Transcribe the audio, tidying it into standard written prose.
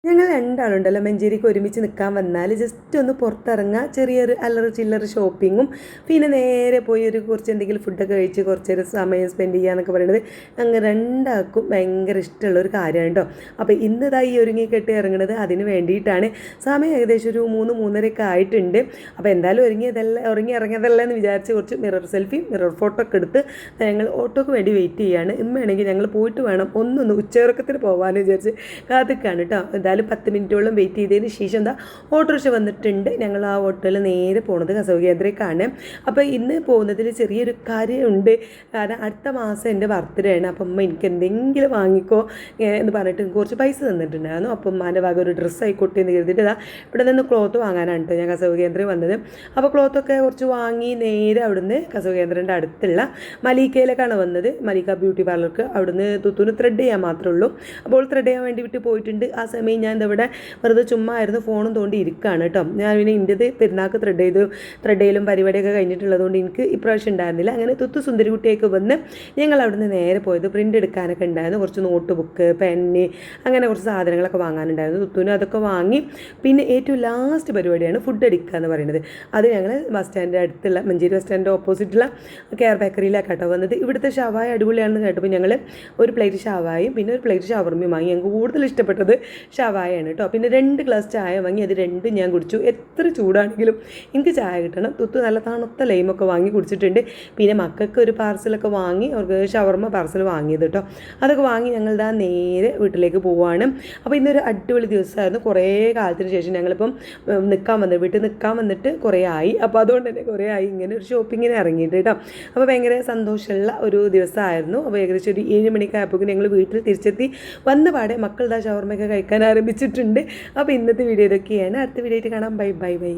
ഞങ്ങൾ രണ്ടാളുണ്ടല്ലോ മഞ്ചേരിക്ക് ഒരുമിച്ച് നിൽക്കാൻ വന്നാൽ ജസ്റ്റ് ഒന്ന് പുറത്തിറങ്ങുക, ചെറിയൊരു അല്ലറ ചില്ലറ ഷോപ്പിങ്ങും പിന്നെ നേരെ പോയി കുറച്ച് എന്തെങ്കിലും ഫുഡൊക്കെ കഴിച്ച് കുറച്ച് നേരം സമയം സ്പെൻഡ് ചെയ്യുക എന്നൊക്കെ പറയുന്നത് ഞങ്ങൾ രണ്ടാൾക്കും ഭയങ്കര ഇഷ്ടമുള്ള ഒരു കാര്യമാണ് കേട്ടോ. അപ്പോൾ ഇന്ന് ഇതാ ഈ ഒരുങ്ങിക്കെട്ടി ഇറങ്ങുന്നത് അതിന് വേണ്ടിയിട്ടാണ്. സമയം ഏകദേശം ഒരു 3-3:30 ആയിട്ടുണ്ട്. അപ്പോൾ എന്തായാലും ഒരുങ്ങി ഇറങ്ങിയതല്ല എന്ന് വിചാരിച്ച് കുറച്ച് മിറർ സെൽഫി മിറർ ഫോട്ടോ ഒക്കെ എടുത്ത് ഞങ്ങൾ ഓട്ടോക്ക് വേണ്ടി വെയിറ്റ് ചെയ്യുകയാണ്. ഇമ്മയാണെങ്കിൽ ഞങ്ങൾ പോയിട്ട് വേണം ഒന്നൊന്ന് ഉച്ചയിറക്കത്തിന് പോകാമെന്ന് വിചാരിച്ച് കാത്തിക്കാണ് കേട്ടോ. എന്തായാലും 10 മിനിറ്റോളം വെയിറ്റ് ചെയ്തതിന് ശേഷം എന്താ ഓട്ടോറിക്ഷ വന്നിട്ടുണ്ട്. ഞങ്ങൾ ആ ഓട്ടോയിൽ നേരെ പോകുന്നത് കസവ് കേന്ദ്രയ്ക്കാണ്. അപ്പോൾ ഇന്ന് പോകുന്നതിൽ ചെറിയൊരു കാര്യമുണ്ട്. കാരണം അടുത്ത മാസം എൻ്റെ ബർത്ത്ഡേ ആണ്. അപ്പം അമ്മ എനിക്ക് എന്തെങ്കിലും വാങ്ങിക്കോ എന്ന് പറഞ്ഞിട്ട് കുറച്ച് പൈസ തന്നിട്ടുണ്ടായിരുന്നു. അപ്പം അമ്മേൻ്റെ ഭാഗം ഒരു ഡ്രസ്സ് ആയിക്കോട്ടെ എന്ന് കരുതിയിട്ട് ഇതാ ഇവിടെ നിന്ന് ക്ലോത്ത് വാങ്ങാനാണ് കേട്ടോ ഞാൻ കസവ് കേന്ദ്രം വന്നത്. അപ്പോൾ ക്ലോത്തൊക്കെ കുറച്ച് വാങ്ങി നേരെ അവിടുന്ന് കസവ് കേന്ദ്രൻ്റെ അടുത്തുള്ള മലീക്കയിലേക്കാണ് വന്നത്. മലീക്ക ബ്യൂട്ടി പാർലർക്ക്. അവിടുന്ന് തുത്തുന് ത്രെഡ് ചെയ്യാൻ മാത്രമേ ഉള്ളൂ. അപ്പോൾ ത്രെഡ് ചെയ്യാൻ വേണ്ടി വിട്ട് പോയിട്ടുണ്ട്. ആ സമയം ഞാൻ ഇവിടെ വെറുതെ ചുമ്മാ ആയിരുന്നു ഫോണും തോണ്ടി ഇരിക്കുകയാണ് കേട്ടോ. ഞാൻ പിന്നെ ഇൻ്റെത് പെരുന്നാൾക്ക് ത്രെഡ് ചെയ്യലും പരിപാടിയൊക്കെ കഴിഞ്ഞിട്ടുള്ളതുകൊണ്ട് എനിക്ക് ഇപ്രാവശ്യം ഉണ്ടായിരുന്നില്ല. അങ്ങനെ തുത്തു സുന്ദരിക്കുട്ടിയൊക്കെ വന്ന് ഞങ്ങൾ അവിടുന്ന് നേരെ പോയത് പ്രിൻ്റ് എടുക്കാനൊക്കെ ഉണ്ടായിരുന്നു. കുറച്ച് നോട്ട് ബുക്ക് പെന്ന് അങ്ങനെ കുറച്ച് സാധനങ്ങളൊക്കെ വാങ്ങാനുണ്ടായിരുന്നു. തുത്തുവിന് അതൊക്കെ വാങ്ങി പിന്നെ ഏറ്റവും ലാസ്റ്റ് പരിപാടിയാണ് ഫുഡ് അടിക്കുക എന്ന് പറയുന്നത്. അത് ഞങ്ങൾ ബസ് സ്റ്റാൻഡിൻ്റെ അടുത്തുള്ള മഞ്ചേരി ബസ് സ്റ്റാൻഡിൻ്റെ ഓപ്പോസിറ്റുള്ള കെയർ ബേക്കറിയിലാണ് കേട്ടോ വന്നത്. ഇവിടുത്തെ ഷവായ അടിപൊളിയാണെന്ന് കേട്ടപ്പോൾ ഞങ്ങൾ ഒരു പ്ലേറ്റ് ഷവായും പിന്നെ ഒരു പ്ലേറ്റ് ഷവർമ്മയും വാങ്ങി. ഞങ്ങൾക്ക് കൂടുതൽ ഇഷ്ടപ്പെട്ടത് ഷവായാണ് കേട്ടോ. പിന്നെ 2 ഗ്ലാസ് ചായ വാങ്ങി. അത് 2 ഞാൻ കുടിച്ചു. എത്ര ചൂടാണെങ്കിലും എനിക്ക് ചായ കിട്ടണം. തുത്തു നല്ല തണുത്ത ലൈമൊക്കെ വാങ്ങി കുടിച്ചിട്ടുണ്ട്. പിന്നെ മക്കൾക്ക് ഒരു പാർസലൊക്കെ വാങ്ങി അവർക്ക് ഷവർമ്മ പാർസൽ വാങ്ങിയത് കേട്ടോ. അതൊക്കെ വാങ്ങി ഞങ്ങളിതാ നേരെ വീട്ടിലേക്ക് പോവുകയാണ്. അപ്പോൾ ഇന്നൊരു അടിപൊളി ദിവസമായിരുന്നു. കുറേ കാലത്തിന് ശേഷം ഞങ്ങളിപ്പം വീട്ടിൽ നിൽക്കാൻ വന്നിട്ട് കുറേ ആയി. അപ്പോൾ അതുകൊണ്ട് തന്നെ കുറേ ആയി ഇങ്ങനെ ഒരു ഷോപ്പിങ്ങിന് ഇറങ്ങിയിട്ട് കേട്ടോ. അപ്പോൾ ഭയങ്കര സന്തോഷമുള്ള ഒരു ദിവസമായിരുന്നു. അപ്പോൾ ഏകദേശം ഒരു 7 മണിക്കായപ്പോൾ ഞങ്ങൾ വീട്ടിൽ തിരിച്ചെത്തി. വന്ന പാടെ മക്കൾ ഷവർമ്മയൊക്കെ കഴിക്കാൻ ആരംഭിച്ചിട്ടുണ്ട്. അപ്പോൾ ഇന്നത്തെ വീഡിയോ ഇതൊക്കെയാണ്. അടുത്ത വീഡിയോ ആയിട്ട് കാണാം. Bye bye bye.